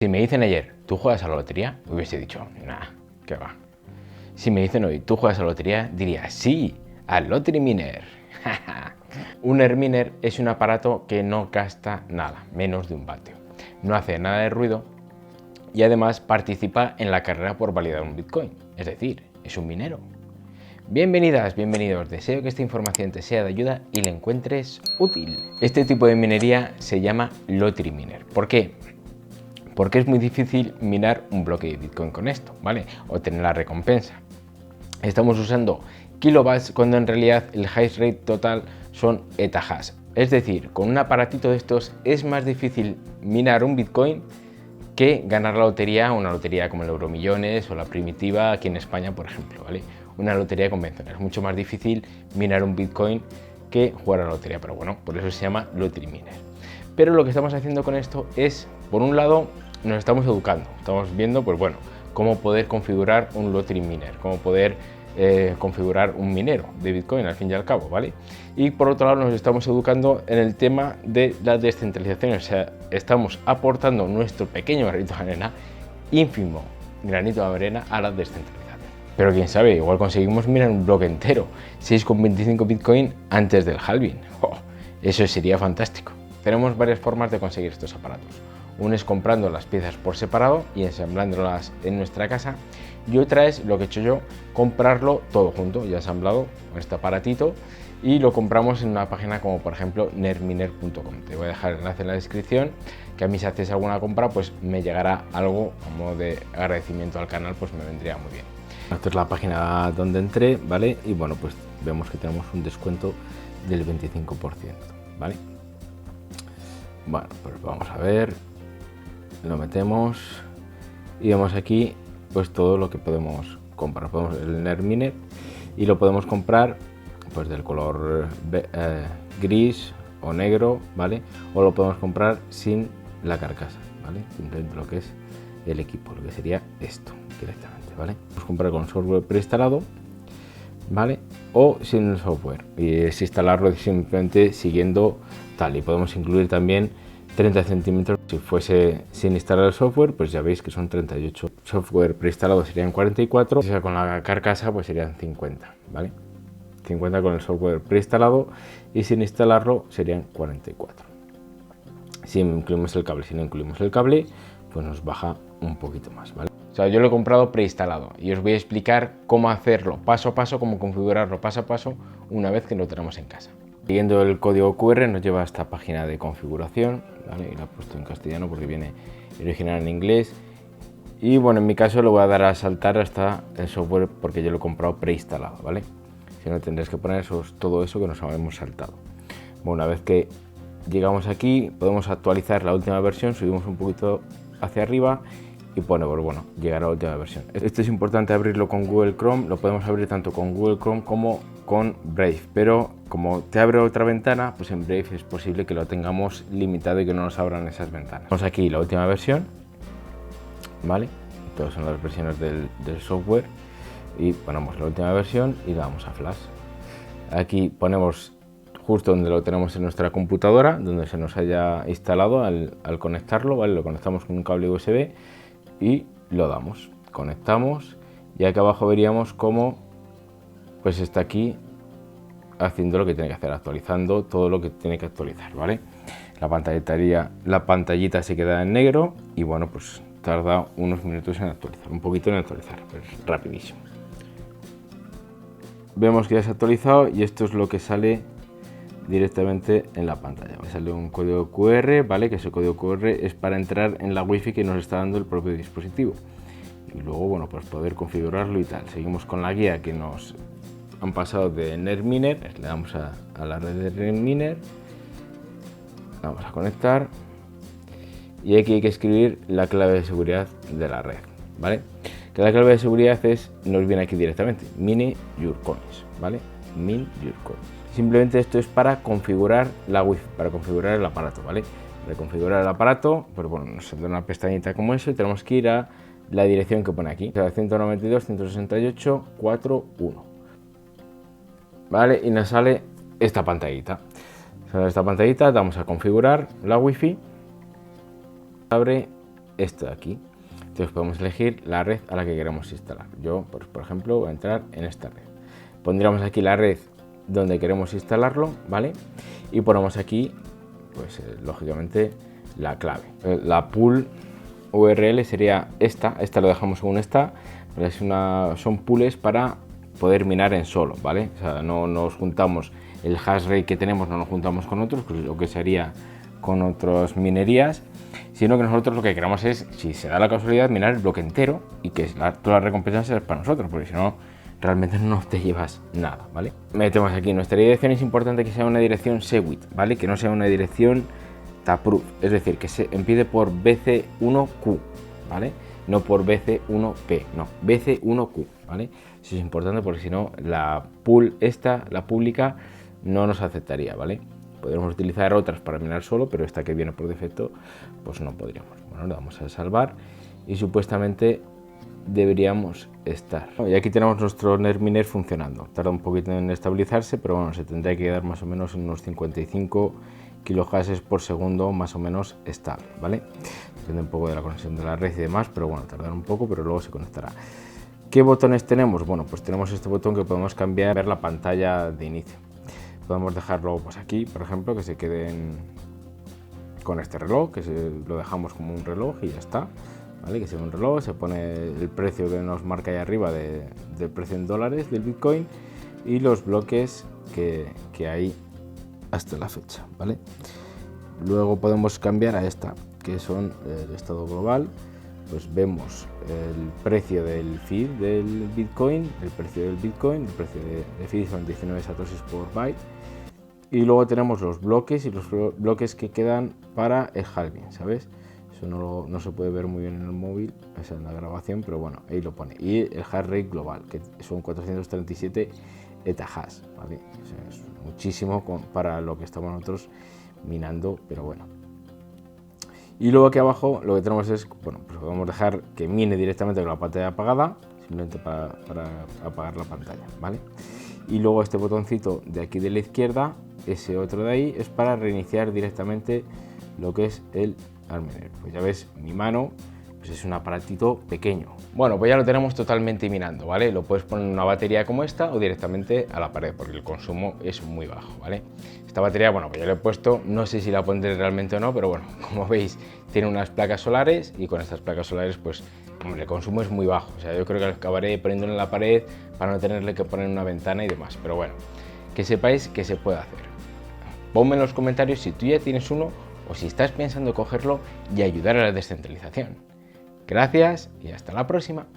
Si me dicen ayer, ¿tú juegas a la lotería? Hubiese dicho, nah, qué va. Si me dicen hoy, ¿tú juegas a la lotería? Diría, sí, al Lottery Miner. Un Nerminer es un aparato que no gasta nada, menos de un vatio. No hace nada de ruido y además participa en la carrera por validar un Bitcoin. Es decir, es un minero. Bienvenidas, bienvenidos. Deseo que esta información te sea de ayuda y la encuentres útil. Este tipo de minería se llama Lottery Miner. ¿Por qué? Porque es muy difícil minar un bloque de Bitcoin con esto, ¿vale? Obtener la recompensa. Estamos usando kilobytes cuando en realidad el hash rate total son etahash. Es decir, con un aparatito de estos es más difícil minar un Bitcoin que ganar la lotería, una lotería como el Euromillones o la Primitiva aquí en España, por ejemplo, ¿vale? Una lotería convencional. Es mucho más difícil minar un Bitcoin que jugar a la lotería, pero bueno, por eso se llama Lottery Miner. Pero lo que estamos haciendo con esto es, por un lado, nos estamos educando, estamos viendo, pues bueno, cómo poder configurar un Lottery Miner, cómo poder configurar un minero de Bitcoin al fin y al cabo, ¿vale? Y por otro lado nos estamos educando en el tema de la descentralización, o sea, estamos aportando nuestro pequeño granito de arena, ínfimo granito de arena a la descentralización. Pero quién sabe, igual conseguimos minar un bloque entero, 6,25 Bitcoin antes del halving. ¡Oh! Eso sería fantástico. Tenemos varias formas de conseguir estos aparatos. Una es comprando las piezas por separado y ensamblándolas en nuestra casa, y otra es lo que he hecho yo, comprarlo todo junto, ya ensamblado con este aparatito, y lo compramos en una página como por ejemplo nerminer.com. Te voy a dejar el enlace en la descripción, que a mí si haces alguna compra pues me llegará algo como de agradecimiento al canal, pues me vendría muy bien. Esta es la página donde entré, ¿vale? Y bueno, pues vemos que tenemos un descuento del 25%, ¿vale? Bueno, pues vamos a ver, lo metemos y vemos aquí pues todo lo que podemos comprar. Podemos el Nerminer y lo podemos comprar pues del color gris o negro, ¿vale? O lo podemos comprar sin la carcasa, ¿vale? Simplemente lo que es el equipo, lo que sería esto directamente, ¿vale? Podemos comprar con software preinstalado, ¿vale? O sin el software y es instalarlo simplemente siguiendo tal, y podemos incluir también 30 centímetros. Si fuese sin instalar el software, pues ya veis que son 38. Software preinstalado serían 44, o sea, con la carcasa pues serían 50, ¿vale? 50 con el software preinstalado y sin instalarlo serían 44. Si incluimos el cable, si no incluimos el cable, pues nos baja un poquito más, ¿vale? O sea, yo lo he comprado preinstalado y os voy a explicar cómo hacerlo paso a paso, cómo configurarlo paso a paso una vez que lo tenemos en casa. Siguiendo el código QR nos lleva a esta página de configuración, ¿vale? Y la he puesto en castellano porque viene original en inglés. Y bueno, en mi caso lo voy a dar a saltar hasta el software porque yo lo he comprado preinstalado, ¿vale? Si no, tendréis que poner todo eso que nos habíamos saltado. Bueno, una vez que llegamos aquí, podemos actualizar la última versión, subimos un poquito hacia arriba y pone, pues bueno, llegar a la última versión. Esto es importante abrirlo con Google Chrome, lo podemos abrir tanto con Google Chrome como con Brave, pero como te abre otra ventana, pues en Brave es posible que lo tengamos limitado y que no nos abran esas ventanas. Vamos aquí la última versión, ¿vale? Todas son las versiones del software y ponemos la última versión y le damos a Flash. Aquí ponemos justo donde lo tenemos en nuestra computadora, donde se nos haya instalado al conectarlo, ¿vale? Lo conectamos con un cable USB y lo damos, conectamos y aquí abajo veríamos cómo pues está aquí haciendo lo que tiene que hacer, actualizando todo lo que tiene que actualizar, ¿vale? La pantallita se queda en negro y bueno, pues tarda unos minutos en actualizar, un poquito en actualizar, pero es rapidísimo. Vemos que ya se ha actualizado y esto es lo que sale directamente en la pantalla. Sale un código QR, ¿vale? Que ese código QR es para entrar en la wifi que nos está dando el propio dispositivo. Y luego, bueno, pues poder configurarlo y tal. Seguimos con la guía que nos han pasado de Nerminer. Le damos a la red de Nerminer. Vamos a conectar. Y aquí hay que escribir la clave de seguridad de la red, ¿vale? Que la clave de seguridad nos viene aquí directamente. Mine your coins, ¿vale? Min your coins. Simplemente esto es para configurar la Wi-Fi, para configurar el aparato, ¿vale? Para configurar el aparato, pues bueno, nos saldrá una pestañita como eso y tenemos que ir a la dirección que pone aquí, 192.168.4.1, ¿vale? Y nos sale esta pantallita. Damos a configurar la Wi-Fi, abre esto de aquí. Entonces podemos elegir la red a la que queremos instalar. Yo, pues, por ejemplo, voy a entrar en esta red. Pondríamos aquí la red donde queremos instalarlo, ¿vale? Y ponemos aquí, pues lógicamente, la clave. La pool URL sería esta lo dejamos según esta, pero son pools para poder minar en solo, ¿vale? O sea, no nos juntamos el hash rate que tenemos, no nos juntamos con otros, pues lo que sería con otras minerías, sino que nosotros lo que queramos es, si se da la casualidad, minar el bloque entero y que todas las recompensas sean para nosotros, porque si no, realmente no te llevas nada, ¿vale? Metemos aquí nuestra dirección, es importante que sea una dirección Segwit, ¿vale? Que no sea una dirección taproot, es decir, que se empiece por BC1Q, ¿vale? No por BC1P, no, BC1Q, ¿vale? Eso es importante porque si no, la pool la pública, no nos aceptaría, ¿vale? Podríamos utilizar otras para minar solo, pero esta que viene por defecto, pues no podríamos. Bueno, le damos a salvar y supuestamente deberíamos estar. Y aquí tenemos nuestro NERMiner funcionando. Tarda un poquito en estabilizarse, pero bueno, se tendría que quedar más o menos en unos 55 kilohashes por segundo, más o menos estable, ¿vale? Depende un poco de la conexión de la red y demás, pero bueno, tardará un poco, pero luego se conectará. ¿Qué botones tenemos? Bueno, pues tenemos este botón que podemos cambiar, ver la pantalla de inicio. Podemos dejarlo pues aquí, por ejemplo, que se queden con este reloj, que lo dejamos como un reloj y ya está, ¿vale? Que sea un reloj, se pone el precio que nos marca ahí arriba del precio en dólares del Bitcoin y los bloques que hay hasta la fecha, ¿vale? Luego podemos cambiar a esta, que son el estado global. Pues vemos el precio del feed del Bitcoin, el precio de feed son 19 satoshis por byte. Y luego tenemos los bloques y los bloques que quedan para el halving, ¿sabes? Eso no se puede ver muy bien en el móvil, o sea, en la grabación, pero bueno, ahí lo pone. Y el hash rate global, que son 437 etahash, ¿vale? O sea, es muchísimo para lo que estamos nosotros minando, pero bueno. Y luego aquí abajo lo que tenemos es, bueno, pues podemos dejar que mine directamente con la pantalla apagada, simplemente para apagar la pantalla, ¿vale? Y luego este botoncito de aquí de la izquierda, ese otro de ahí, es para reiniciar directamente lo que es el NERMiner. Pues ya ves, mi mano pues es un aparatito pequeño. Bueno, pues ya lo tenemos totalmente minando, ¿vale? Lo puedes poner en una batería como esta o directamente a la pared, porque el consumo es muy bajo, ¿vale? Esta batería, bueno, pues ya lo he puesto, no sé si la pondré realmente o no, pero bueno, como veis, tiene unas placas solares y con estas placas solares, pues, hombre, el consumo es muy bajo. O sea, yo creo que acabaré poniéndolo en la pared para no tenerle que poner una ventana y demás, pero bueno, que sepáis que se puede hacer. Ponme en los comentarios si tú ya tienes uno o si estás pensando cogerlo y ayudar a la descentralización. Gracias y hasta la próxima.